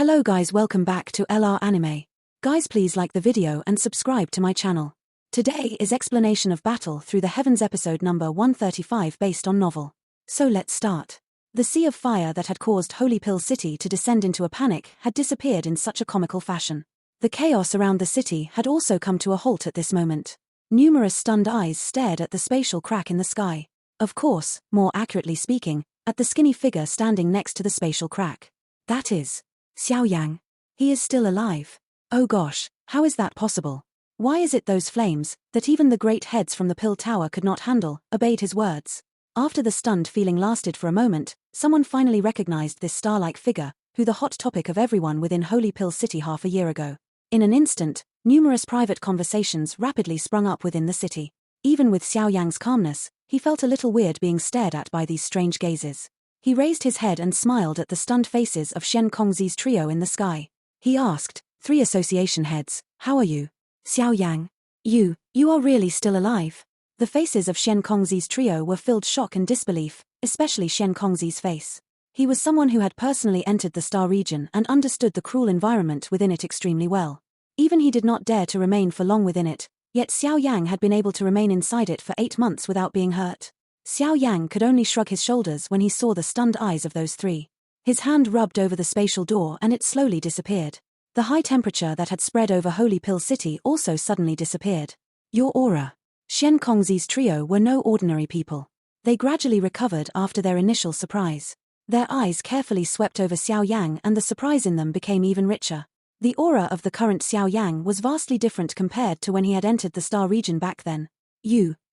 Hello guys, welcome back to LR Anime. Guys, please like the video and subscribe to my channel. Today is Explanation of Battle Through the Heavens episode number 135 based on novel. So let's start. The sea of fire that had caused Holy Pill City to descend into a panic had disappeared in such a comical fashion. The chaos around the city had also come to a halt at this moment. Numerous stunned eyes stared at the spatial crack in the sky. Of course, more accurately speaking, at the skinny figure standing next to the spatial crack. That is Xiao Yan. He is still alive. Oh gosh, how is that possible? Why is it those flames, that even the great heads from the Pill Tower could not handle, obeyed his words? After the stunned feeling lasted for a moment, someone finally recognized this star-like figure, who the hot topic of everyone within Holy Pill City half a year ago. In an instant, numerous private conversations rapidly sprung up within the city. Even with Xiao Yang's calmness, he felt a little weird being stared at by these strange gazes. He raised his head and smiled at the stunned faces of Shen Kongzi's trio in the sky. He asked, "Three association heads, how are you?" "Xiao Yang. You are really still alive?" The faces of Shen Kongzi's trio were filled shock and disbelief, especially Shen Kongzi's face. He was someone who had personally entered the star region and understood the cruel environment within it extremely well. Even he did not dare to remain for long within it, yet Xiao Yang had been able to remain inside it for 8 months without being hurt. Xiao Yang could only shrug his shoulders when he saw the stunned eyes of those three. His hand rubbed over the spatial door and it slowly disappeared. The high temperature that had spread over Holy Pill City also suddenly disappeared. Your aura. Shen Kongzi's trio were no ordinary people. They gradually recovered after their initial surprise. Their eyes carefully swept over Xiao Yang and the surprise in them became even richer. The aura of the current Xiao Yang was vastly different compared to when he had entered the star region back then.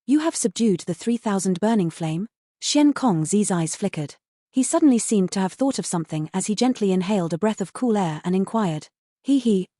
You have subdued the 3,000 burning flame?" Shen Kongzi's eyes flickered. He suddenly seemed to have thought of something as he gently inhaled a breath of cool air and inquired.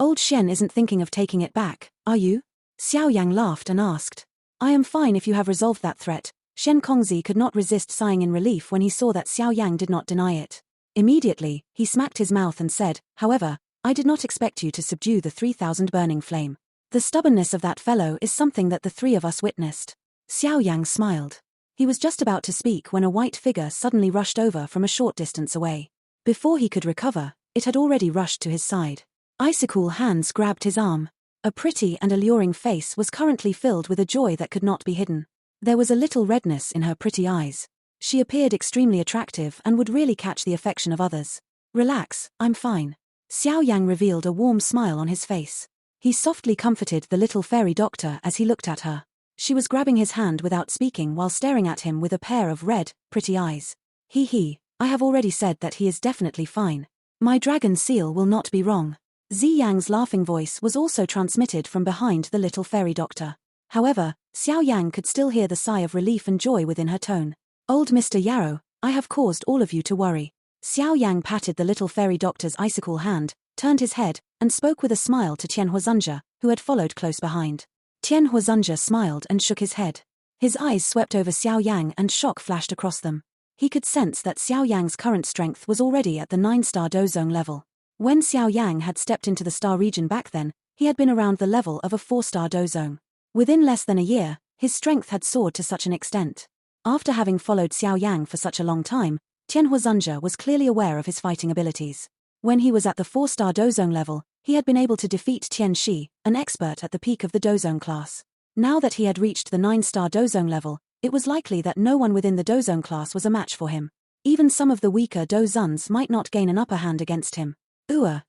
Old Shen isn't thinking of taking it back, are you?" Xiao Yang laughed and asked. "I am fine if you have resolved that threat." Shen Kongzi could not resist sighing in relief when he saw that Xiao Yang did not deny it. Immediately, he smacked his mouth and said, "However, I did not expect you to subdue the 3,000 burning flame. The stubbornness of that fellow is something that the three of us witnessed." Xiao Yang smiled. He was just about to speak when a white figure suddenly rushed over from a short distance away. Before he could recover, it had already rushed to his side. Icicle hands grabbed his arm. A pretty and alluring face was currently filled with a joy that could not be hidden. There was a little redness in her pretty eyes. She appeared extremely attractive and would really catch the affection of others. "Relax, I'm fine." Xiao Yang revealed a warm smile on his face. He softly comforted the little fairy doctor as he looked at her. She was grabbing his hand without speaking while staring at him with a pair of red, pretty eyes. I have already said that he is definitely fine. My dragon seal will not be wrong." Zi Yang's laughing voice was also transmitted from behind the little fairy doctor. However, Xiao Yang could still hear the sigh of relief and joy within her tone. "Old Mr. Yarrow, I have caused all of you to worry." Xiao Yang patted the little fairy doctor's icicle hand, turned his head, and spoke with a smile to Tian Huazunja, who had followed close behind. Tian Huazunja smiled and shook his head. His eyes swept over Xiao Yang and shock flashed across them. He could sense that Xiao Yang's current strength was already at the 9-star dozone level. When Xiao Yang had stepped into the star region back then, he had been around the level of a 4-star dozone. Within less than a year, his strength had soared to such an extent. After having followed Xiao Yang for such a long time, Tian Huazunja was clearly aware of his fighting abilities. When he was at the 4-star dozone level, he had been able to defeat Tian Shi, an expert at the peak of the dozone class. Now that he had reached the 9-star dozone level, it was likely that no one within the dozone class was a match for him. Even some of the weaker dozones might not gain an upper hand against him.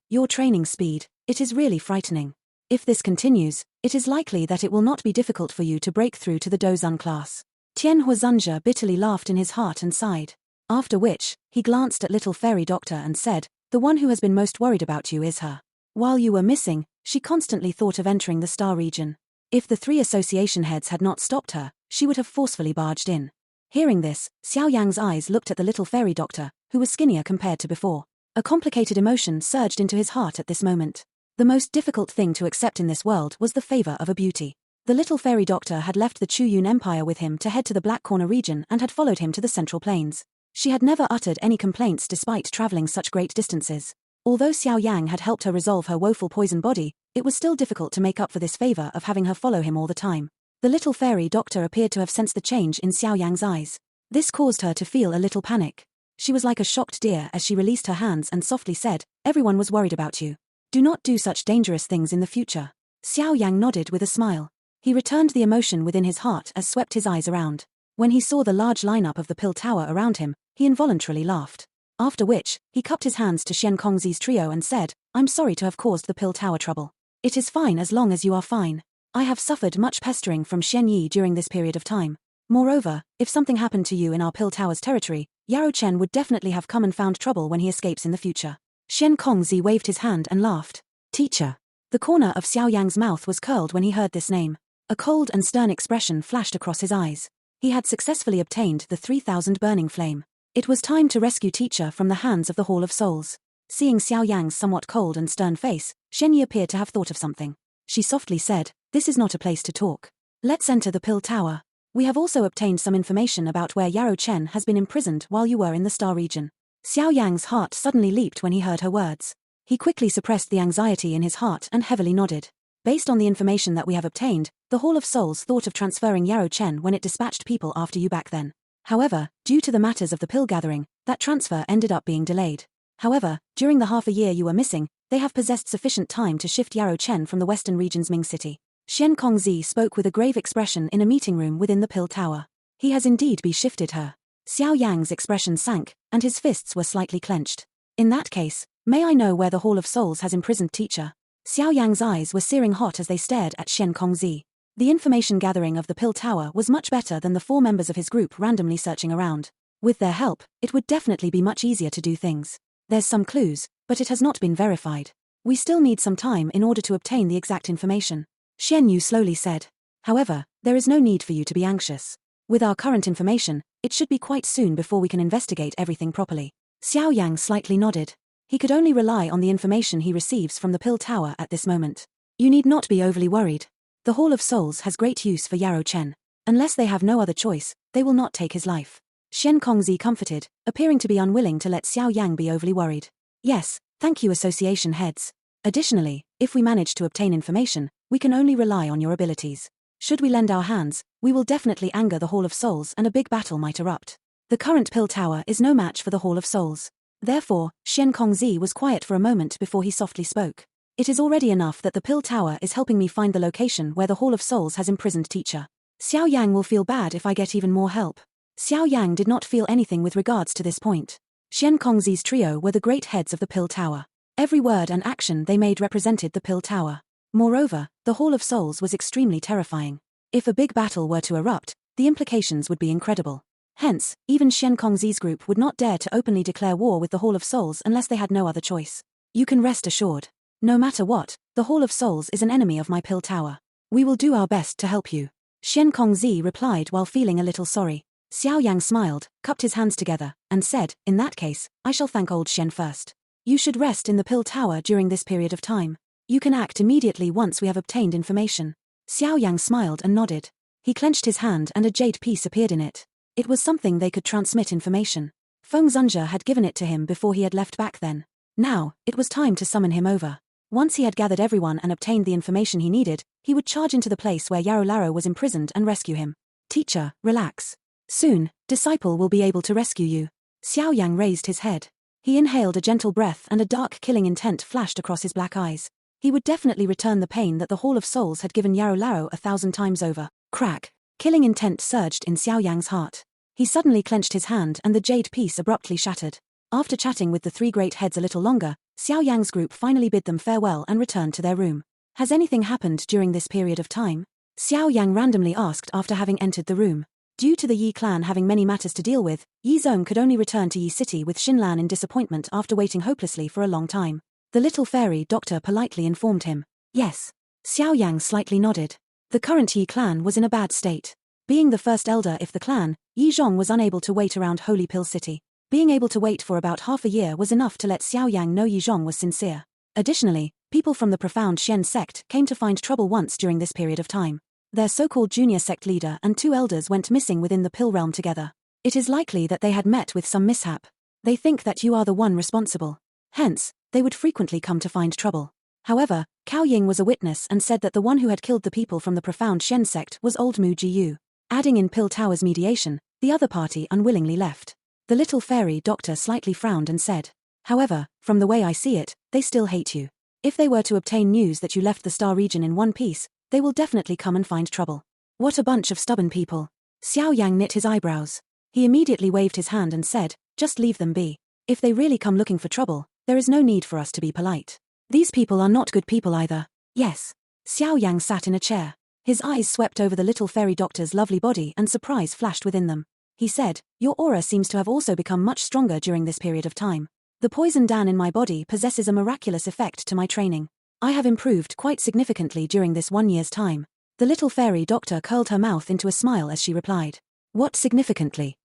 Your training speed, it is really frightening. If this continues, it is likely that it will not be difficult for you to break through to the dozone class. Tian Huazunja bitterly laughed in his heart and sighed. After which, he glanced at little fairy doctor and said, "The one who has been most worried about you is her. While you were missing, she constantly thought of entering the star region. If the 3 association heads had not stopped her, she would have forcefully barged in." Hearing this, Xiao Yang's eyes looked at the little fairy doctor, who was skinnier compared to before. A complicated emotion surged into his heart at this moment. The most difficult thing to accept in this world was the favor of a beauty. The little fairy doctor had left the Chuyun Empire with him to head to the Black Corner region and had followed him to the Central Plains. She had never uttered any complaints despite traveling such great distances. Although Xiao Yang had helped her resolve her woeful poison body, it was still difficult to make up for this favor of having her follow him all the time. The little fairy doctor appeared to have sensed the change in Xiao Yang's eyes. This caused her to feel a little panic. She was like a shocked deer as she released her hands and softly said, "Everyone was worried about you. Do not do such dangerous things in the future." Xiao Yang nodded with a smile. He returned the emotion within his heart as swept his eyes around. When he saw the large lineup of the pill tower around him, he involuntarily laughed. After which, he cupped his hands to Shen Kongzi's trio and said, "I'm sorry to have caused the pill tower trouble. It is fine as long as you are fine. I have suffered much pestering from Shen Yi during this period of time. Moreover, if something happened to you in our pill tower's territory, Yarrow Chen would definitely have come and found trouble when he escapes in the future." Shen Kongzi waved his hand and laughed. "Teacher." The corner of Xiao Yang's mouth was curled when he heard this name. A cold and stern expression flashed across his eyes. He had successfully obtained the 3000 burning flame. It was time to rescue teacher from the hands of the Hall of Souls. Seeing Xiao Yang's somewhat cold and stern face, Shen Yi appeared to have thought of something. She softly said, "This is not a place to talk. Let's enter the pill tower. We have also obtained some information about where Yarrow Chen has been imprisoned while you were in the Star region." Xiao Yang's heart suddenly leaped when he heard her words. He quickly suppressed the anxiety in his heart and heavily nodded. "Based on the information that we have obtained, the Hall of Souls thought of transferring Yarrow Chen when it dispatched people after you back then. However, due to the matters of the pill gathering, that transfer ended up being delayed. However, during the half a year you were missing, they have possessed sufficient time to shift Yarrow Chen from the western region's Ming City." Shen Kongzi spoke with a grave expression in a meeting room within the pill tower. He has indeed shifted her. Xiao Yang's expression sank, and his fists were slightly clenched. "In that case, may I know where the Hall of Souls has imprisoned teacher?" Xiao Yang's eyes were searing hot as they stared at Shen Kongzi. The information gathering of the pill tower was much better than the 4 members of his group randomly searching around. With their help, it would definitely be much easier to do things. There's some clues, but it has not been verified. We still need some time in order to obtain the exact information. Shen Yu slowly said. "However, there is no need for you to be anxious. With our current information, it should be quite soon before we can investigate everything properly." Xiao Yang slightly nodded. He could only rely on the information he receives from the pill tower at this moment. "You need not be overly worried. The Hall of Souls has great use for Yarrow Chen. Unless they have no other choice, they will not take his life." Shen Kongzi comforted, appearing to be unwilling to let Xiao Yang be overly worried. "Yes, thank you association heads. Additionally, if we manage to obtain information, we can only rely on your abilities. Should we lend our hands, we will definitely anger the Hall of Souls and a big battle might erupt. The current pill tower is no match for the Hall of Souls." Therefore, Shen Kongzi was quiet for a moment before he softly spoke. "It is already enough that the pill tower is helping me find the location where the Hall of Souls has imprisoned teacher. Xiao Yang will feel bad if I get even more help." Xiao Yang did not feel anything with regards to this point. Shen Kongzi's trio were the great heads of the pill tower. Every word and action they made represented the pill tower. Moreover, the Hall of Souls was extremely terrifying. If a big battle were to erupt, the implications would be incredible. Hence, even Shen Kongzi's group would not dare to openly declare war with the Hall of Souls unless they had no other choice. "You can rest assured. No matter what, the Hall of Souls is an enemy of my pill tower. We will do our best to help you," Shen Kongzi replied while feeling a little sorry. Xiao Yang smiled, cupped his hands together, and said, "In that case, I shall thank old Shen first. You should rest in the pill tower during this period of time. You can act immediately once we have obtained information." Xiao Yang smiled and nodded. He clenched his hand and a jade piece appeared in it. It was something they could transmit information. Feng Zunjia had given it to him before he had left back then. Now, it was time to summon him over. Once he had gathered everyone and obtained the information he needed, he would charge into the place where Yarrow Laro was imprisoned and rescue him. "Teacher, relax. Soon, disciple will be able to rescue you." Xiao Yang raised his head. He inhaled a gentle breath and a dark killing intent flashed across his black eyes. He would definitely return the pain that the Hall of Souls had given Yarrow Laro 1,000 times over. Crack. Killing intent surged in Xiao Yang's heart. He suddenly clenched his hand and the jade piece abruptly shattered. After chatting with the 3 great heads a little longer, Xiao Yang's group finally bid them farewell and returned to their room. "Has anything happened during this period of time?" Xiao Yang randomly asked after having entered the room. Due to the Yi clan having many matters to deal with, Yi Zong could only return to Yi City with Xinlan in disappointment after waiting hopelessly for a long time. The little fairy doctor politely informed him. "Yes." Xiao Yang slightly nodded. The current Yi clan was in a bad state. Being the first elder of the clan, Yi Zhong was unable to wait around Holy Pill City. Being able to wait for about half a year was enough to let Xiao Yang know Yi Zhong was sincere. Additionally, people from the profound Shen Sect came to find trouble once during this period of time. Their so-called junior sect leader and 2 elders went missing within the pill realm together. It is likely that they had met with some mishap. They think that you are the one responsible. Hence, they would frequently come to find trouble. However, Cao Ying was a witness and said that the one who had killed the people from the profound Shen Sect was old Mu Jiyu. Adding in Pill Tower's mediation, the other party unwillingly left. The little fairy doctor slightly frowned and said, "However, from the way I see it, they still hate you. If they were to obtain news that you left the star region in one piece, they will definitely come and find trouble." What a bunch of stubborn people. Xiao Yan knit his eyebrows. He immediately waved his hand and said, "Just leave them be. If they really come looking for trouble, there is no need for us to be polite. These people are not good people either." Yes. Xiao Yang sat in a chair. His eyes swept over the little fairy doctor's lovely body and surprise flashed within them. He said, "Your aura seems to have also become much stronger during this period of time. The poison Dan in my body possesses a miraculous effect to my training. I have improved quite significantly during this 1 year's time." The little fairy doctor curled her mouth into a smile as she replied, "What significantly?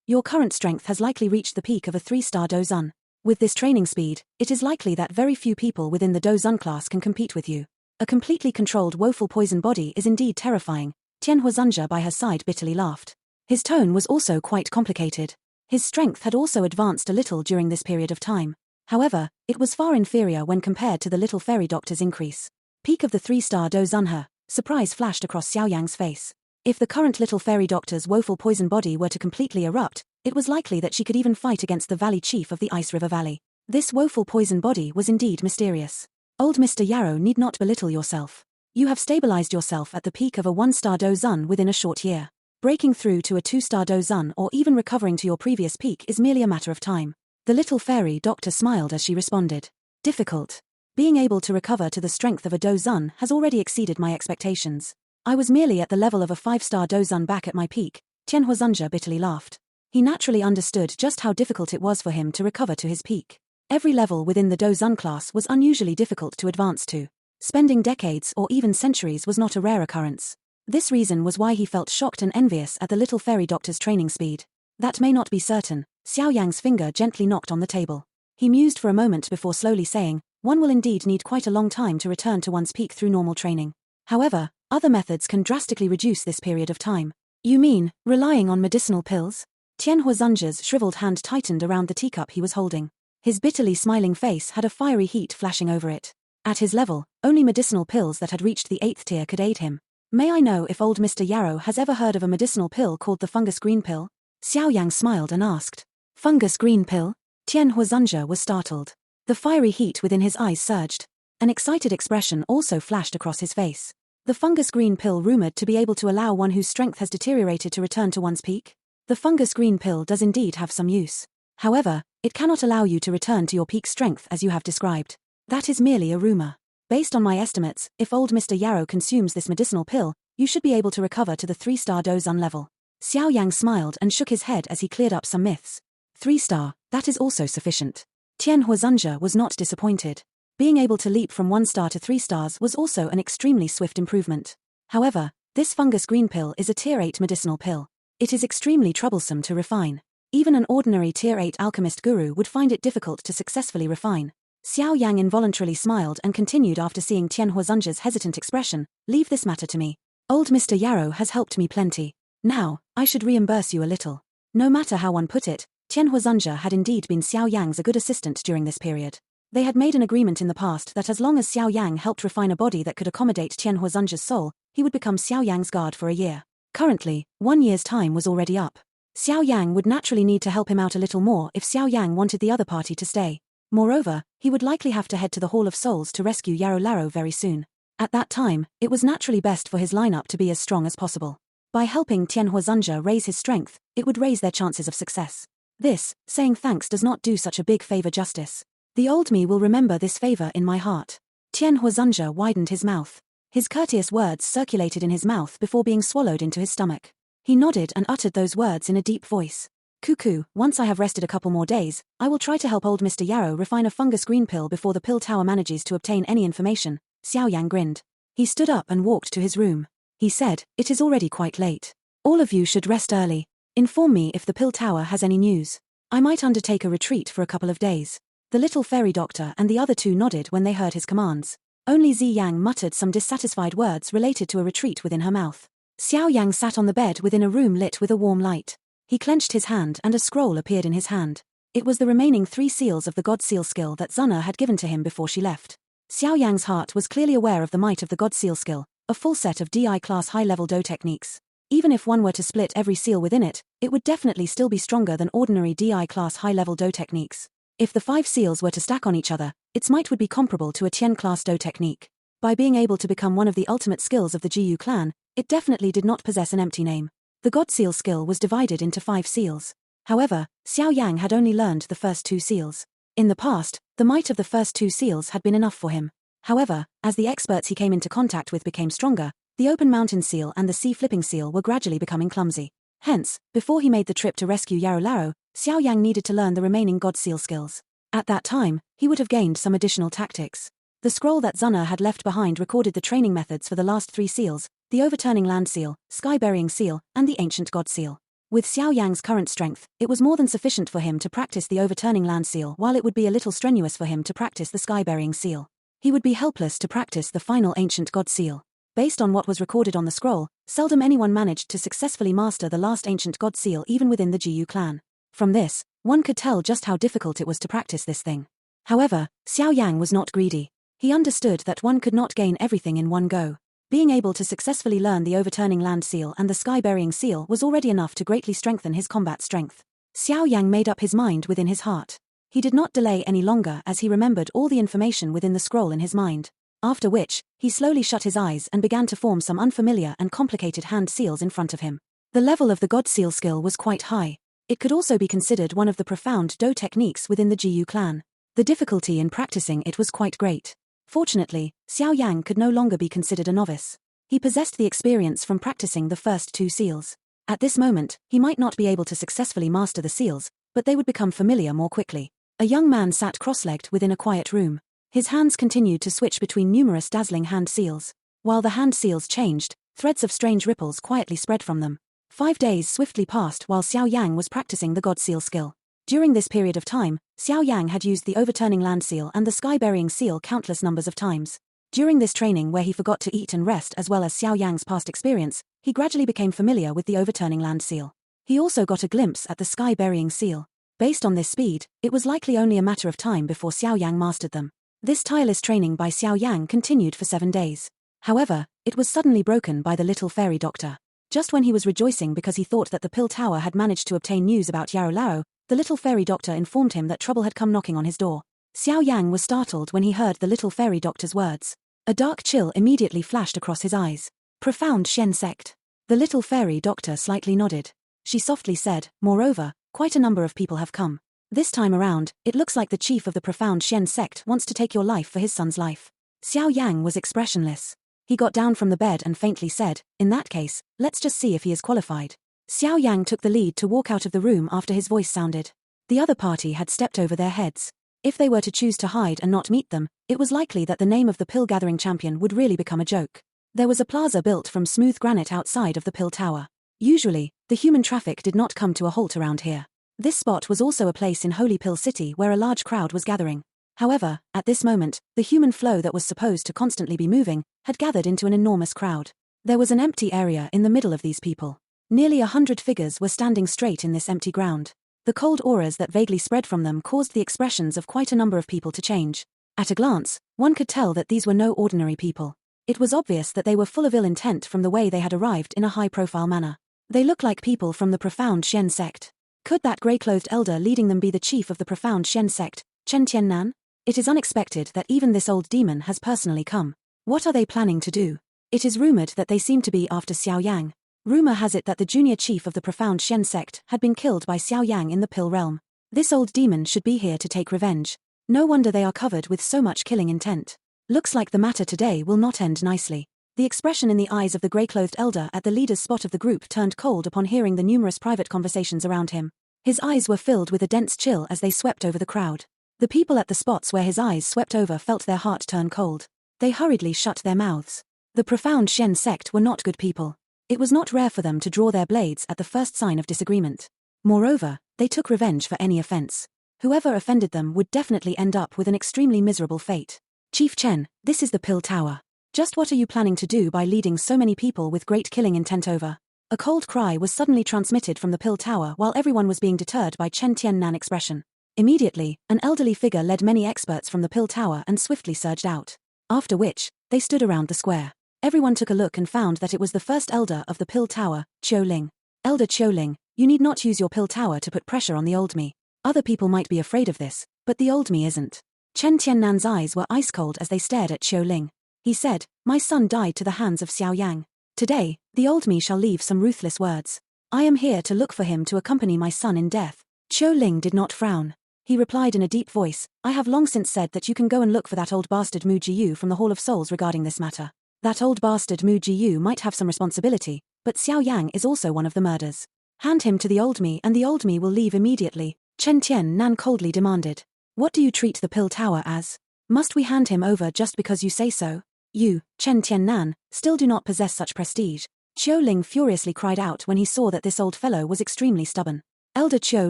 Your current strength has likely reached the peak of a 3-star Dozun. With this training speed, it is likely that very few people within the Dozun class can compete with you. A completely controlled woeful poison body is indeed terrifying." Tian Huizhenji by her side bitterly laughed. His tone was also quite complicated. His strength had also advanced a little during this period of time. However, it was far inferior when compared to the little fairy doctor's increase. Peak of the 3-star Dozun. Surprise flashed across Xiao Yang's face. If the current little fairy doctor's woeful poison body were to completely erupt, it was likely that she could even fight against the valley chief of the Ice River Valley. This woeful poison body was indeed mysterious. Old Mr. Yarrow need not belittle yourself. You have stabilized yourself at the peak of a 1-star Dozun within a short year. Breaking through to a 2-star Dozun or even recovering to your previous peak is merely a matter of time. The little fairy doctor smiled as she responded. Difficult. Being able to recover to the strength of a Dozun has already exceeded my expectations. I was merely at the level of a 5-star Dozun back at my peak. Tian Huizhenji bitterly laughed. He naturally understood just how difficult it was for him to recover to his peak. Every level within the Dozun class was unusually difficult to advance to. Spending decades or even centuries was not a rare occurrence. This reason was why he felt shocked and envious at the little fairy doctor's training speed. That may not be certain. Xiao Yang's finger gently knocked on the table. He mused for a moment before slowly saying, "One will indeed need quite a long time to return to one's peak through normal training. However, other methods can drastically reduce this period of time." "You mean, relying on medicinal pills?" Tian Huizhenji's shriveled hand tightened around the teacup he was holding. His bitterly smiling face had a fiery heat flashing over it. At his level, only medicinal pills that had reached the 8th tier could aid him. "May I know if old Mr. Yarrow has ever heard of a medicinal pill called the fungus green pill?" Xiao Yang smiled and asked. "Fungus green pill?" Tian Huizhenji was startled. The fiery heat within his eyes surged. An excited expression also flashed across his face. The fungus green pill rumored to be able to allow one whose strength has deteriorated to return to one's peak? The fungus green pill does indeed have some use. However, it cannot allow you to return to your peak strength as you have described. That is merely a rumor. Based on my estimates, if old Mr. Yarrow consumes this medicinal pill, you should be able to recover to the 3-star Dozun level. Xiao Yang smiled and shook his head as he cleared up some myths. 3-star, that is also sufficient. Tian Huizhenji was not disappointed. Being able to leap from 1-star to 3 stars was also an extremely swift improvement. However, this fungus green pill is a tier 8 medicinal pill. It is extremely troublesome to refine. Even an ordinary tier 8 alchemist guru would find it difficult to successfully refine. Xiao Yang involuntarily smiled and continued after seeing Tian Huizhenji's hesitant expression, "Leave this matter to me. Old Mr. Yarrow has helped me plenty. Now, I should reimburse you a little." No matter how one put it, Tian Huizhenji had indeed been Xiao Yang's a good assistant during this period. They had made an agreement in the past that as long as Xiao Yang helped refine a body that could accommodate Tian Huizhenji's soul, he would become Xiao Yang's guard for a year. Currently, 1 year's time was already up. Xiao Yang would naturally need to help him out a little more if Xiao Yang wanted the other party to stay. Moreover, he would likely have to head to the Hall of Souls to rescue Yarrow Larrow very soon. At that time, it was naturally best for his lineup to be as strong as possible. By helping Tian Huizhenji raise his strength, it would raise their chances of success. This, saying thanks does not do such a big favor justice. The old me will remember this favor in my heart. Tian Huizhenji widened his mouth. His courteous words circulated in his mouth before being swallowed into his stomach. He nodded and uttered those words in a deep voice. "Cuckoo, once I have rested a couple more days, I will try to help old Mr. Yarrow refine a fungus green pill before the pill tower manages to obtain any information." Xiao Yang grinned. He stood up and walked to his room. He said, "It is already quite late. All of you should rest early. Inform me if the pill tower has any news. I might undertake a retreat for a couple of days." The little fairy doctor and the other two nodded when they heard his commands. Only Zi Yang muttered some dissatisfied words related to a retreat within her mouth. Xiao Yang sat on the bed within a room lit with a warm light. He clenched his hand and a scroll appeared in his hand. It was the remaining 3 seals of the God Seal skill that Zuna had given to him before she left. Xiao Yang's heart was clearly aware of the might of the God Seal skill, a full set of DI class high-level Do techniques. Even if one were to split every seal within it, it would definitely still be stronger than ordinary DI class high-level Do techniques. If the 5 seals were to stack on each other, its might would be comparable to a Tian class Do technique. By being able to become one of the ultimate skills of the Jiyu clan, it definitely did not possess an empty name. The God Seal skill was divided into 5 seals. However, Xiao Yang had only learned the first 2 seals. In the past, the might of the first 2 seals had been enough for him. However, as the experts he came into contact with became stronger, the open mountain seal and the sea flipping seal were gradually becoming clumsy. Hence, before he made the trip to rescue Yarolaro, Xiao Yang needed to learn the remaining God Seal skills. At that time, he would have gained some additional tactics. The scroll that Zuna had left behind recorded the training methods for the last 3 seals, the overturning land seal, sky-burying seal, and the ancient God Seal. With Xiao Yang's current strength, it was more than sufficient for him to practice the overturning land seal, while it would be a little strenuous for him to practice the sky-burying seal. He would be helpless to practice the final ancient God Seal. Based on what was recorded on the scroll, seldom anyone managed to successfully master the last ancient God Seal even within the Jiyu clan. From this, one could tell just how difficult it was to practice this thing. However, Xiao Yang was not greedy. He understood that one could not gain everything in one go. Being able to successfully learn the overturning land seal and the sky-burying seal was already enough to greatly strengthen his combat strength. Xiao Yang made up his mind within his heart. He did not delay any longer as he remembered all the information within the scroll in his mind. After which, he slowly shut his eyes and began to form some unfamiliar and complicated hand seals in front of him. The level of the God Seal skill was quite high. It could also be considered one of the profound Do techniques within the Jiyu clan. The difficulty in practicing it was quite great. Fortunately, Xiao Yang could no longer be considered a novice. He possessed the experience from practicing the first 2 seals. At this moment, he might not be able to successfully master the seals, but they would become familiar more quickly. A young man sat cross-legged within a quiet room. His hands continued to switch between numerous dazzling hand seals. While the hand seals changed, threads of strange ripples quietly spread from them. 5 days swiftly passed while Xiao Yang was practicing the God Seal skill. During this period of time, Xiao Yang had used the overturning land seal and the sky-burying seal countless numbers of times. During this training where he forgot to eat and rest as well as Xiao Yang's past experience, he gradually became familiar with the overturning land seal. He also got a glimpse at the sky-burying seal. Based on this speed, it was likely only a matter of time before Xiao Yang mastered them. This tireless training by Xiao Yang continued for 7 days. However, it was suddenly broken by the little fairy doctor. Just when he was rejoicing because he thought that the pill tower had managed to obtain news about Yarolaro, the little fairy doctor informed him that trouble had come knocking on his door. Xiao Yang was startled when he heard the little fairy doctor's words. A dark chill immediately flashed across his eyes. Profound Shen Sect. The little fairy doctor slightly nodded. She softly said, "Moreover, quite a number of people have come. This time around, it looks like the chief of the profound Shen Sect wants to take your life for his son's life." Xiao Yang was expressionless. He got down from the bed and faintly said, "In that case, let's just see if he is qualified." Xiao Yang took the lead to walk out of the room after his voice sounded. The other party had stepped over their heads. If they were to choose to hide and not meet them, it was likely that the name of the pill-gathering champion would really become a joke. There was a plaza built from smooth granite outside of the pill tower. Usually, the human traffic did not come to a halt around here. This spot was also a place in Holy Pill City where a large crowd was gathering. However, at this moment, the human flow that was supposed to constantly be moving had gathered into an enormous crowd. There was an empty area in the middle of these people. Nearly 100 figures were standing straight in this empty ground. The cold auras that vaguely spread from them caused the expressions of quite a number of people to change. At a glance, one could tell that these were no ordinary people. It was obvious that they were full of ill intent from the way they had arrived in a high-profile manner. They looked like people from the profound Shen Sect. Could that grey-clothed elder leading them be the chief of the profound Shen Sect, Chen Tiannan? It is unexpected that even this old demon has personally come. What are they planning to do? It is rumored that they seem to be after Xiao Yang. Rumor has it that the junior chief of the profound Shen Sect had been killed by Xiao Yang in the pill realm. This old demon should be here to take revenge. No wonder they are covered with so much killing intent. Looks like the matter today will not end nicely. The expression in the eyes of the grey-clothed elder at the leader's spot of the group turned cold upon hearing the numerous private conversations around him. His eyes were filled with a dense chill as they swept over the crowd. The people at the spots where his eyes swept over felt their heart turn cold. They hurriedly shut their mouths. The profound Shen Sect were not good people. It was not rare for them to draw their blades at the first sign of disagreement. Moreover, they took revenge for any offense. Whoever offended them would definitely end up with an extremely miserable fate. Chief Chen, this is the Pill Tower. Just what are you planning to do by leading so many people with great killing intent over? A cold cry was suddenly transmitted from the Pill Tower while everyone was being deterred by Chen Tiannan expression. Immediately, an elderly figure led many experts from the Pill Tower and swiftly surged out. After which, they stood around the square. Everyone took a look and found that it was the first elder of the Pill Tower, Xiao Ling. Elder Xiao Ling, you need not use your Pill Tower to put pressure on the old me. Other people might be afraid of this, but the old me isn't. Chen Tiannan's eyes were ice-cold as they stared at Xiao Ling. He said, my son died to the hands of Xiao Yang. Today, the old me shall leave some ruthless words. I am here to look for him to accompany my son in death. Xiao Ling did not frown. He replied in a deep voice, I have long since said that you can go and look for that old bastard Mu Jiyu from the Hall of Souls regarding this matter. That old bastard Mu Jiyu might have some responsibility, but Xiao Yang is also one of the murders. Hand him to the old me and the old me will leave immediately, Chen Tiannan coldly demanded. What do you treat the Pill Tower as? Must we hand him over just because you say so? You, Chen Tiannan, still do not possess such prestige. Xiao Ling furiously cried out when he saw that this old fellow was extremely stubborn. Elder Xiao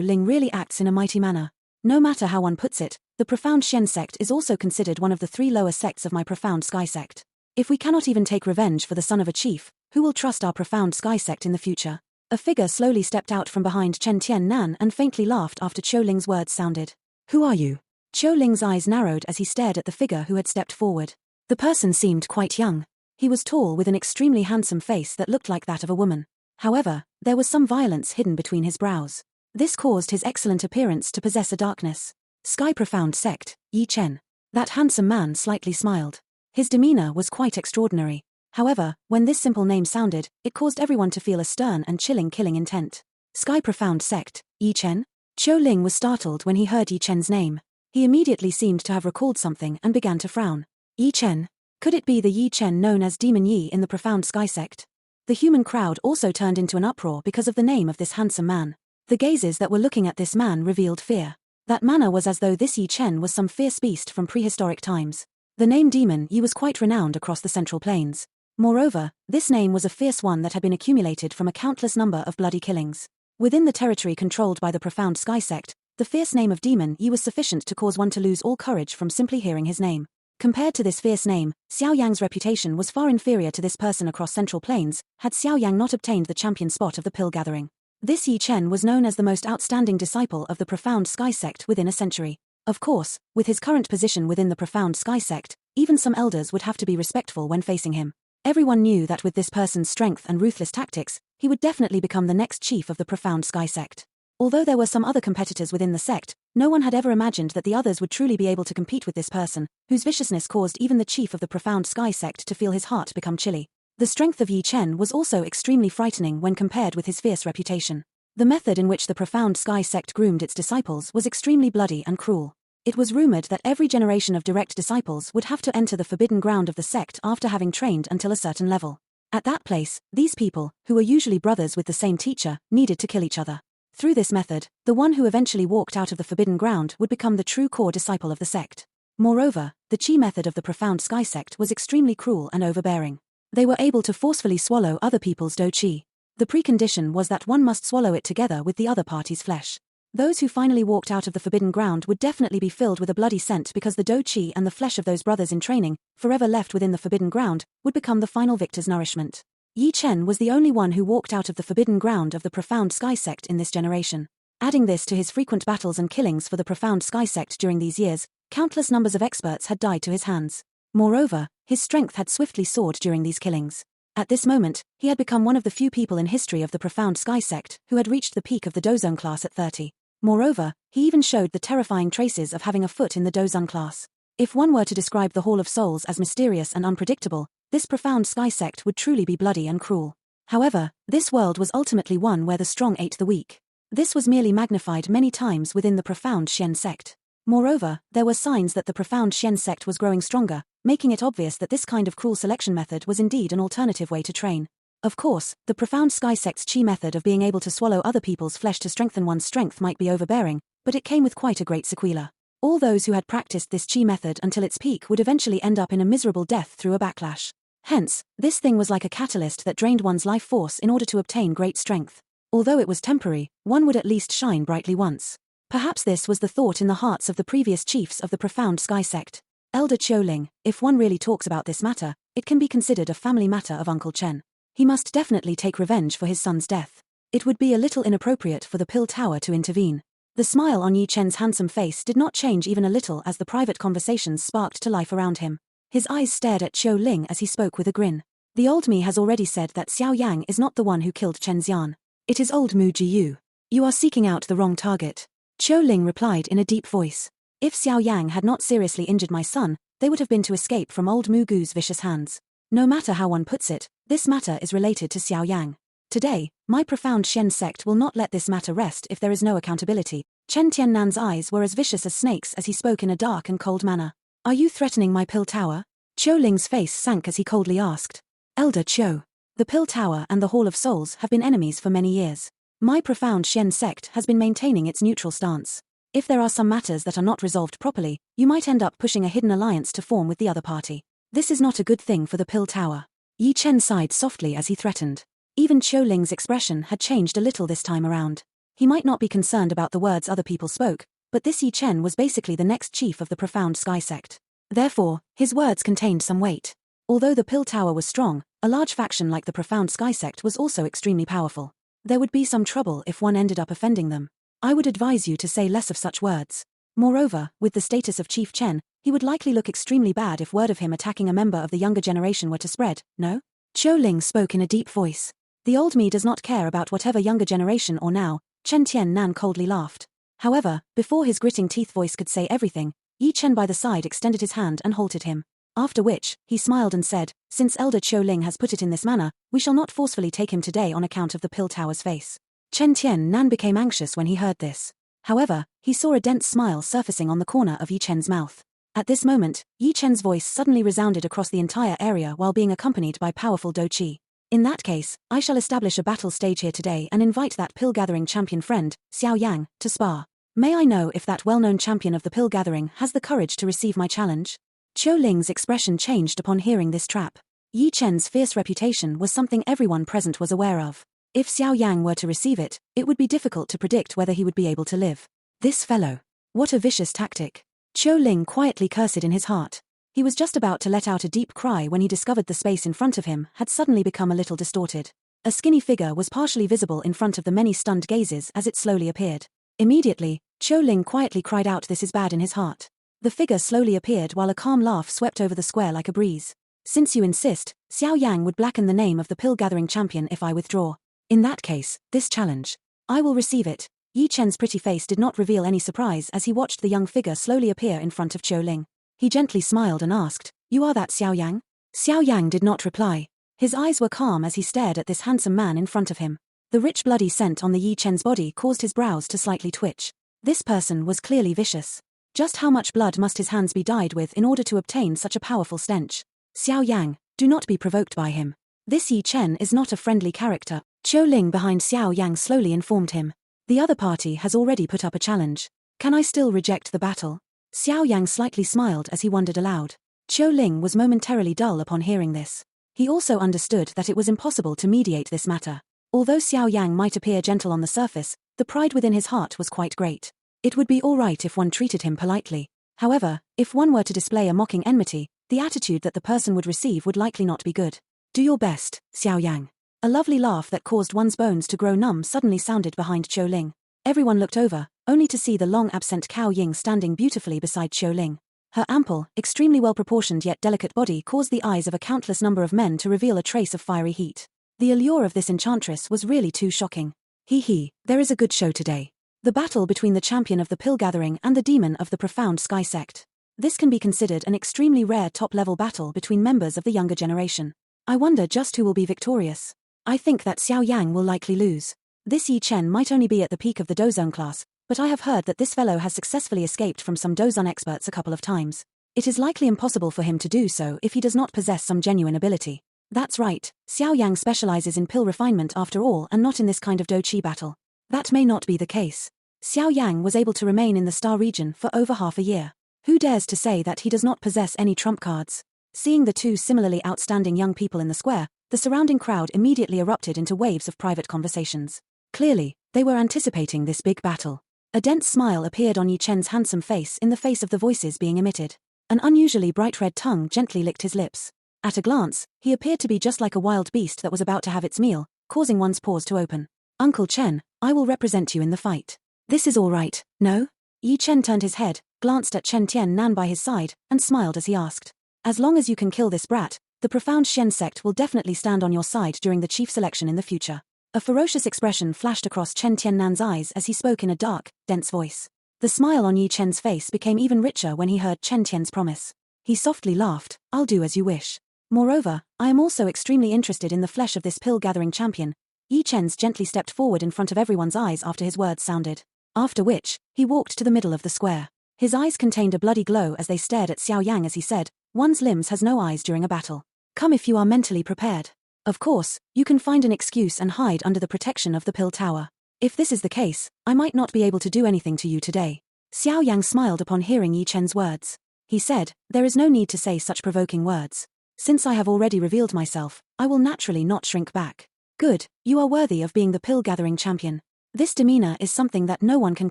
Ling really acts in a mighty manner. No matter how one puts it, the profound Shen Sect is also considered one of the 3 lower sects of my profound Sky Sect. If we cannot even take revenge for the son of a chief, who will trust our profound Sky Sect in the future? A figure slowly stepped out from behind Chen Tiannan and faintly laughed after Xiao Ling's words sounded. Who are you? Xiao Ling's eyes narrowed as he stared at the figure who had stepped forward. The person seemed quite young. He was tall with an extremely handsome face that looked like that of a woman. However, there was some violence hidden between his brows. This caused his excellent appearance to possess a darkness. Sky Profound Sect, Yi Chen. That handsome man slightly smiled. His demeanor was quite extraordinary. However, when this simple name sounded, it caused everyone to feel a stern and chilling killing intent. Sky Profound Sect, Yi Chen? Xiao Ling was startled when he heard Yi Chen's name. He immediately seemed to have recalled something and began to frown. Yi Chen? Could it be the Yi Chen known as Demon Yi in the Profound Sky Sect? The human crowd also turned into an uproar because of the name of this handsome man. The gazes that were looking at this man revealed fear. That manner was as though this Yi Chen was some fierce beast from prehistoric times. The name Demon Yi was quite renowned across the Central Plains. Moreover, this name was a fierce one that had been accumulated from a countless number of bloody killings. Within the territory controlled by the Profound Sky Sect, the fierce name of Demon Yi was sufficient to cause one to lose all courage from simply hearing his name. Compared to this fierce name, Xiao Yang's reputation was far inferior to this person across Central Plains, had Xiao Yang not obtained the champion spot of the Pill Gathering. This Yi Chen was known as the most outstanding disciple of the Profound Sky Sect within a century. Of course, with his current position within the Profound Sky Sect, even some elders would have to be respectful when facing him. Everyone knew that with this person's strength and ruthless tactics, he would definitely become the next chief of the Profound Sky Sect. Although there were some other competitors within the sect, no one had ever imagined that the others would truly be able to compete with this person, whose viciousness caused even the chief of the Profound Sky Sect to feel his heart become chilly. The strength of Yi Chen was also extremely frightening when compared with his fierce reputation. The method in which the Profound Sky Sect groomed its disciples was extremely bloody and cruel. It was rumored that every generation of direct disciples would have to enter the forbidden ground of the sect after having trained until a certain level. At that place, these people, who were usually brothers with the same teacher, needed to kill each other. Through this method, the one who eventually walked out of the forbidden ground would become the true core disciple of the sect. Moreover, the Qi method of the Profound Sky Sect was extremely cruel and overbearing. They were able to forcefully swallow other people's do Qi. The precondition was that one must swallow it together with the other party's flesh. Those who finally walked out of the forbidden ground would definitely be filled with a bloody scent because the do Qi and the flesh of those brothers in training, forever left within the forbidden ground, would become the final victor's nourishment. Yi Chen was the only one who walked out of the forbidden ground of the Profound Sky Sect in this generation. Adding this to his frequent battles and killings for the Profound Sky Sect during these years, countless numbers of experts had died to his hands. Moreover, his strength had swiftly soared during these killings. At this moment, he had become one of the few people in history of the Profound Sky Sect who had reached the peak of the Dozone class at 30. Moreover, he even showed the terrifying traces of having a foot in the Dozone class. If one were to describe the Hall of Souls as mysterious and unpredictable, this Profound Sky Sect would truly be bloody and cruel. However, this world was ultimately one where the strong ate the weak. This was merely magnified many times within the Profound Shen Sect. Moreover, there were signs that the Profound Shen Sect was growing stronger, making it obvious that this kind of cruel selection method was indeed an alternative way to train. Of course, the Profound Sky Sect's Qi method of being able to swallow other people's flesh to strengthen one's strength might be overbearing, but it came with quite a great sequela. All those who had practiced this Qi method until its peak would eventually end up in a miserable death through a backlash. Hence, this thing was like a catalyst that drained one's life force in order to obtain great strength. Although it was temporary, one would at least shine brightly once. Perhaps this was the thought in the hearts of the previous chiefs of the Profound Sky Sect. Elder Xiao Ling, if one really talks about this matter, it can be considered a family matter of Uncle Chen. He must definitely take revenge for his son's death. It would be a little inappropriate for the Pill Tower to intervene. The smile on Yi Chen's handsome face did not change even a little as the private conversations sparked to life around him. His eyes stared at Xiao Ling as he spoke with a grin. The old me has already said that Xiao Yang is not the one who killed Chen Xian. It is old Mu Jiyu. You are seeking out the wrong target. Qiu Ling replied in a deep voice. If Xiao Yang had not seriously injured my son, they would have been to escape from old Mu Gu's vicious hands. No matter how one puts it, this matter is related to Xiao Yang. Today, my profound Shen Sect will not let this matter rest if there is no accountability. Chen Tiannan's eyes were as vicious as snakes as he spoke in a dark and cold manner. Are you threatening my pill tower? Qiu Ling's face sank as he coldly asked. Elder Qiu. The pill tower and the Hall of Souls have been enemies for many years. My profound Shen Sect has been maintaining its neutral stance. If there are some matters that are not resolved properly, you might end up pushing a hidden alliance to form with the other party. This is not a good thing for the pill tower. Yi Chen sighed softly as he threatened. Even Qiu Ling's expression had changed a little this time around. He might not be concerned about the words other people spoke, but this Yi Chen was basically the next chief of the profound Sky Sect. Therefore, his words contained some weight. Although the pill tower was strong, a large faction like the profound Sky Sect was also extremely powerful. There would be some trouble if one ended up offending them. I would advise you to say less of such words. Moreover, with the status of Chief Chen, he would likely look extremely bad if word of him attacking a member of the younger generation were to spread, no? Qiu Ling spoke in a deep voice. The old me does not care about whatever younger generation or now. Chen Tiannan coldly laughed. However, before his gritting teeth voice could say everything, Yi Chen by the side extended his hand and halted him. After which, he smiled and said, since Elder Qiu Ling has put it in this manner, we shall not forcefully take him today on account of the pill tower's face. Chen Tiannan became anxious when he heard this. However, he saw a dense smile surfacing on the corner of Yi Chen's mouth. At this moment, Yi Chen's voice suddenly resounded across the entire area while being accompanied by powerful Do Qi. In that case, I shall establish a battle stage here today and invite that pill-gathering champion friend, Xiao Yang, to spar. May I know if that well-known champion of the pill-gathering has the courage to receive my challenge? Qiu Ling's expression changed upon hearing this trap. Yi Chen's fierce reputation was something everyone present was aware of. If Xiao Yang were to receive it, it would be difficult to predict whether he would be able to live. This fellow. What a vicious tactic. Qiu Ling quietly cursed in his heart. He was just about to let out a deep cry when he discovered the space in front of him had suddenly become a little distorted. A skinny figure was partially visible in front of the many stunned gazes as it slowly appeared. Immediately, Qiu Ling quietly cried out, "This is bad," in his heart. The figure slowly appeared while a calm laugh swept over the square like a breeze. Since you insist, Xiao Yang would blacken the name of the pill-gathering champion if I withdraw. In that case, this challenge. I will receive it. Yi Chen's pretty face did not reveal any surprise as he watched the young figure slowly appear in front of Qiu Ling. He gently smiled and asked, "You are that Xiao Yang?" Xiao Yang did not reply. His eyes were calm as he stared at this handsome man in front of him. The rich bloody scent on the Yi Chen's body caused his brows to slightly twitch. This person was clearly vicious. Just how much blood must his hands be dyed with in order to obtain such a powerful stench? Xiao Yang, do not be provoked by him. This Yi Chen is not a friendly character. Qiu Ling behind Xiao Yang slowly informed him. The other party has already put up a challenge. Can I still reject the battle? Xiao Yang slightly smiled as he wondered aloud. Qiu Ling was momentarily dull upon hearing this. He also understood that it was impossible to mediate this matter. Although Xiao Yang might appear gentle on the surface, the pride within his heart was quite great. It would be all right if one treated him politely. However, if one were to display a mocking enmity, the attitude that the person would receive would likely not be good. Do your best, Xiao Yang. A lovely laugh that caused one's bones to grow numb suddenly sounded behind Qiu Ling. Everyone looked over, only to see the long-absent Cao Ying standing beautifully beside Qiu Ling. Her ample, extremely well-proportioned yet delicate body caused the eyes of a countless number of men to reveal a trace of fiery heat. The allure of this enchantress was really too shocking. There is a good show today. The battle between the champion of the Pill Gathering and the demon of the profound Sky Sect. This can be considered an extremely rare top-level battle between members of the younger generation. I wonder just who will be victorious. I think that Xiao Yang will likely lose. This Yi Chen might only be at the peak of the Dozone class, but I have heard that this fellow has successfully escaped from some Dozon experts a couple of times. It is likely impossible for him to do so if he does not possess some genuine ability. That's right, Xiao Yang specializes in pill refinement after all and not in this kind of Do-Chi battle. That may not be the case. Xiao Yang was able to remain in the Star region for over half a year. Who dares to say that he does not possess any trump cards? Seeing the two similarly outstanding young people in the square, the surrounding crowd immediately erupted into waves of private conversations. Clearly, they were anticipating this big battle. A dense smile appeared on Yi Chen's handsome face in the face of the voices being emitted. An unusually bright red tongue gently licked his lips. At a glance, he appeared to be just like a wild beast that was about to have its meal, causing one's pores to open. Uncle Chen, I will represent you in the fight. This is all right, no? Yi Chen turned his head, glanced at Chen Tiannan by his side, and smiled as he asked. As long as you can kill this brat, The profound Shen Sect will definitely stand on your side during the chief selection in the future. A ferocious expression flashed across Chen Tiannan's eyes as he spoke in a dark, dense voice. The smile on Yi Chen's face became even richer when he heard Chen Tian's promise. He softly laughed, "I'll do as you wish. Moreover, I am also extremely interested in the flesh of this pill-gathering champion." Yi Chen's gently stepped forward in front of everyone's eyes after his words sounded. After which, he walked to the middle of the square. His eyes contained a bloody glow as they stared at Xiao Yang as he said, "One's limbs has no eyes during a battle. Come if you are mentally prepared. Of course, you can find an excuse and hide under the protection of the pill tower. If this is the case, I might not be able to do anything to you today." Xiao Yang smiled upon hearing Yi Chen's words. He said, "There is no need to say such provoking words. Since I have already revealed myself, I will naturally not shrink back. Good, you are worthy of being the pill-gathering champion. This demeanor is something that no one can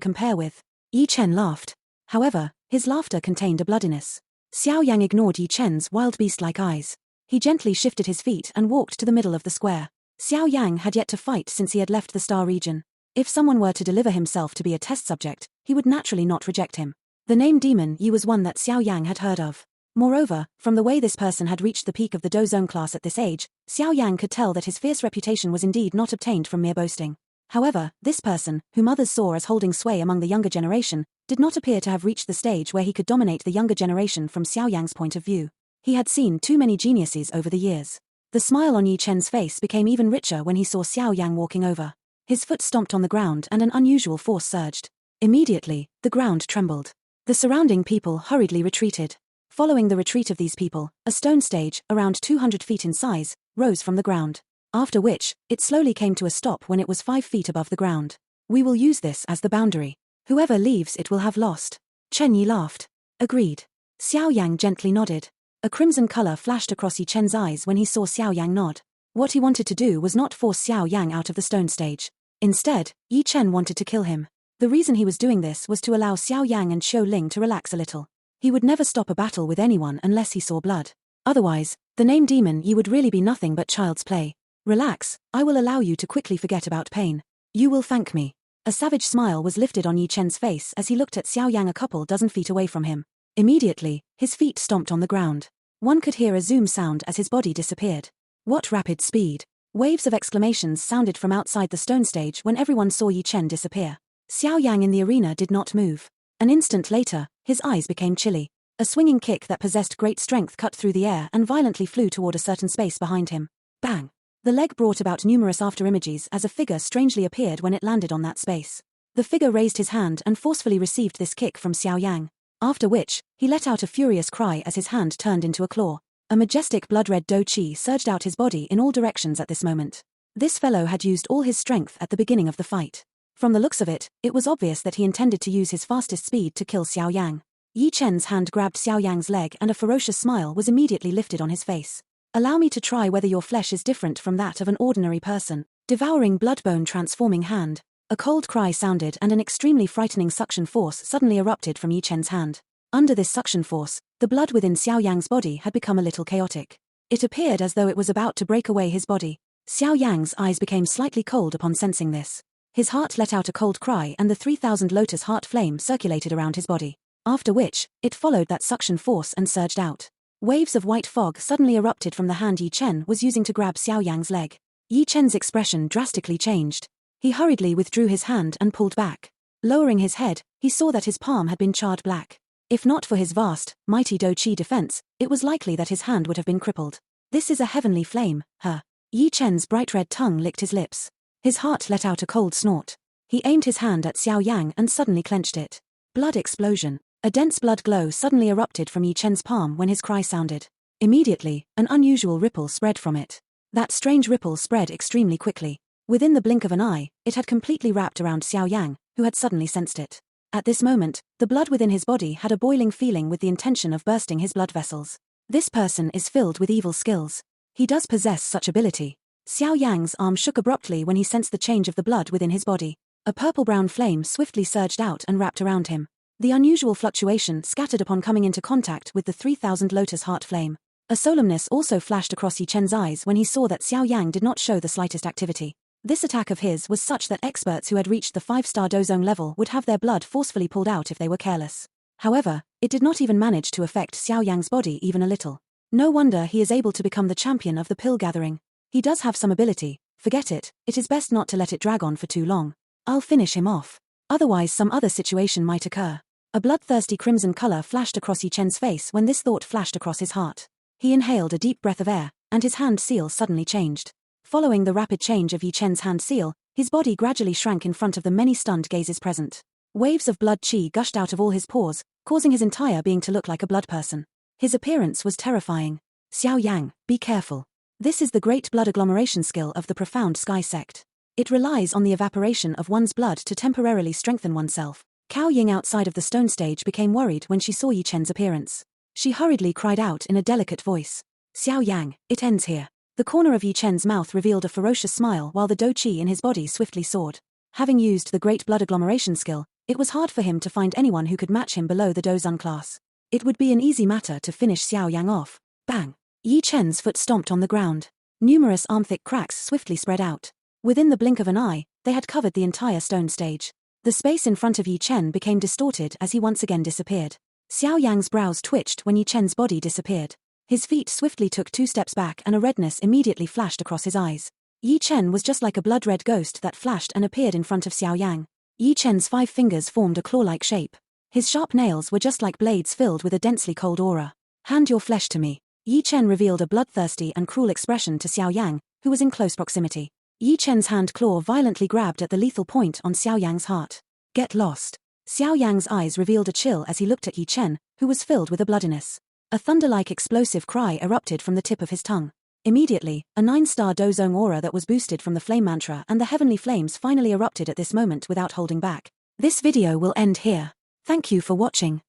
compare with." Yi Chen laughed. However, his laughter contained a bloodiness. Xiao Yang ignored Yi Chen's wild beast-like eyes. He gently shifted his feet and walked to the middle of the square. Xiao Yang had yet to fight since he had left the Star region. If someone were to deliver himself to be a test subject, he would naturally not reject him. The name Demon Yi was one that Xiao Yang had heard of. Moreover, from the way this person had reached the peak of the Do Zone class at this age, Xiao Yang could tell that his fierce reputation was indeed not obtained from mere boasting. However, this person, whom others saw as holding sway among the younger generation, did not appear to have reached the stage where he could dominate the younger generation from Xiao Yang's point of view. He had seen too many geniuses over the years. The smile on Yi Chen's face became even richer when he saw Xiao Yang walking over. His foot stomped on the ground and an unusual force surged. Immediately, the ground trembled. The surrounding people hurriedly retreated. Following the retreat of these people, a stone stage, around 200 feet in size, rose from the ground. After which, it slowly came to a stop when it was 5 feet above the ground. "We will use this as the boundary. Whoever leaves it will have lost." Chen Yi laughed. "Agreed." Xiao Yang gently nodded. A crimson color flashed across Yi Chen's eyes when he saw Xiao Yang nod. What he wanted to do was not force Xiao Yang out of the stone stage. Instead, Yi Chen wanted to kill him. The reason he was doing this was to allow Xiao Yang and Xiao Ling to relax a little. He would never stop a battle with anyone unless he saw blood. Otherwise, the name Demon Yi would really be nothing but child's play. "Relax, I will allow you to quickly forget about pain. You will thank me." A savage smile was lifted on Yi Chen's face as he looked at Xiao Yang a couple dozen feet away from him. Immediately, his feet stomped on the ground. One could hear a zoom sound as his body disappeared. What rapid speed! Waves of exclamations sounded from outside the stone stage when everyone saw Yi Chen disappear. Xiao Yang in the arena did not move. An instant later, his eyes became chilly. A swinging kick that possessed great strength cut through the air and violently flew toward a certain space behind him. Bang! The leg brought about numerous afterimages as a figure strangely appeared when it landed on that space. The figure raised his hand and forcefully received this kick from Xiao Yang. After which, he let out a furious cry as his hand turned into a claw. A majestic blood-red do qi surged out his body in all directions at this moment. This fellow had used all his strength at the beginning of the fight. From the looks of it, it was obvious that he intended to use his fastest speed to kill Xiao Yang. Yi Chen's hand grabbed Xiao Yang's leg and a ferocious smile was immediately lifted on his face. "Allow me to try whether your flesh is different from that of an ordinary person." Devouring bloodbone transforming hand. A cold cry sounded and an extremely frightening suction force suddenly erupted from Yi Chen's hand. Under this suction force, the blood within Xiao Yang's body had become a little chaotic. It appeared as though it was about to break away his body. Xiao Yang's eyes became slightly cold upon sensing this. His heart let out a cold cry and the 3000 lotus heart flame circulated around his body. After which, it followed that suction force and surged out. Waves of white fog suddenly erupted from the hand Yi Chen was using to grab Xiao Yang's leg. Yi Chen's expression drastically changed. He hurriedly withdrew his hand and pulled back. Lowering his head, he saw that his palm had been charred black. If not for his vast, mighty Do Qi defense, it was likely that his hand would have been crippled. "This is a heavenly flame, huh?" Yi Chen's bright red tongue licked his lips. His heart let out a cold snort. He aimed his hand at Xiao Yang and suddenly clenched it. Blood explosion. A dense blood glow suddenly erupted from Yi Chen's palm when his cry sounded. Immediately, an unusual ripple spread from it. That strange ripple spread extremely quickly. Within the blink of an eye, it had completely wrapped around Xiao Yang, who had suddenly sensed it. At this moment, the blood within his body had a boiling feeling with the intention of bursting his blood vessels. This person is filled with evil skills. He does possess such ability. Xiao Yang's arm shook abruptly when he sensed the change of the blood within his body. A purple-brown flame swiftly surged out and wrapped around him. The unusual fluctuation scattered upon coming into contact with the 3000 lotus heart flame. A solemnness also flashed across Yi Chen's eyes when he saw that Xiao Yang did not show the slightest activity. This attack of his was such that experts who had reached the 5-star dozone level would have their blood forcefully pulled out if they were careless. However, it did not even manage to affect Xiao Yang's body even a little. No wonder he is able to become the champion of the pill gathering. He does have some ability. Forget it, it is best not to let it drag on for too long. I'll finish him off. Otherwise some other situation might occur. A bloodthirsty crimson color flashed across Yi Chen's face when this thought flashed across his heart. He inhaled a deep breath of air, and his hand seal suddenly changed. Following the rapid change of Yi Chen's hand seal, his body gradually shrank in front of the many stunned gazes present. Waves of blood qi gushed out of all his pores, causing his entire being to look like a blood person. His appearance was terrifying. Xiao Yan, be careful. This is the great blood agglomeration skill of the profound Sky Sect. It relies on the evaporation of one's blood to temporarily strengthen oneself. Cao Ying outside of the stone stage became worried when she saw Yi Chen's appearance. She hurriedly cried out in a delicate voice. Xiao Yang, it ends here. The corner of Yi Chen's mouth revealed a ferocious smile while the dou qi in his body swiftly soared. Having used the great blood agglomeration skill, it was hard for him to find anyone who could match him below the dou zun class. It would be an easy matter to finish Xiao Yang off. Bang! Yi Chen's foot stomped on the ground. Numerous arm-thick cracks swiftly spread out. Within the blink of an eye, they had covered the entire stone stage. The space in front of Yi Chen became distorted as he once again disappeared. Xiao Yang's brows twitched when Yi Chen's body disappeared. His feet swiftly took 2 steps back and a redness immediately flashed across his eyes. Yi Chen was just like a blood-red ghost that flashed and appeared in front of Xiao Yang. Yi Chen's 5 fingers formed a claw-like shape. His sharp nails were just like blades filled with a densely cold aura. Hand your flesh to me. Yi Chen revealed a bloodthirsty and cruel expression to Xiao Yang, who was in close proximity. Yi Chen's hand claw violently grabbed at the lethal point on Xiao Yang's heart. Get lost. Xiao Yang's eyes revealed a chill as he looked at Yi Chen, who was filled with a bloodiness. A thunder-like explosive cry erupted from the tip of his tongue. Immediately, a 9-star dozong aura that was boosted from the flame mantra and the heavenly flames finally erupted at this moment without holding back. This video will end here. Thank you for watching.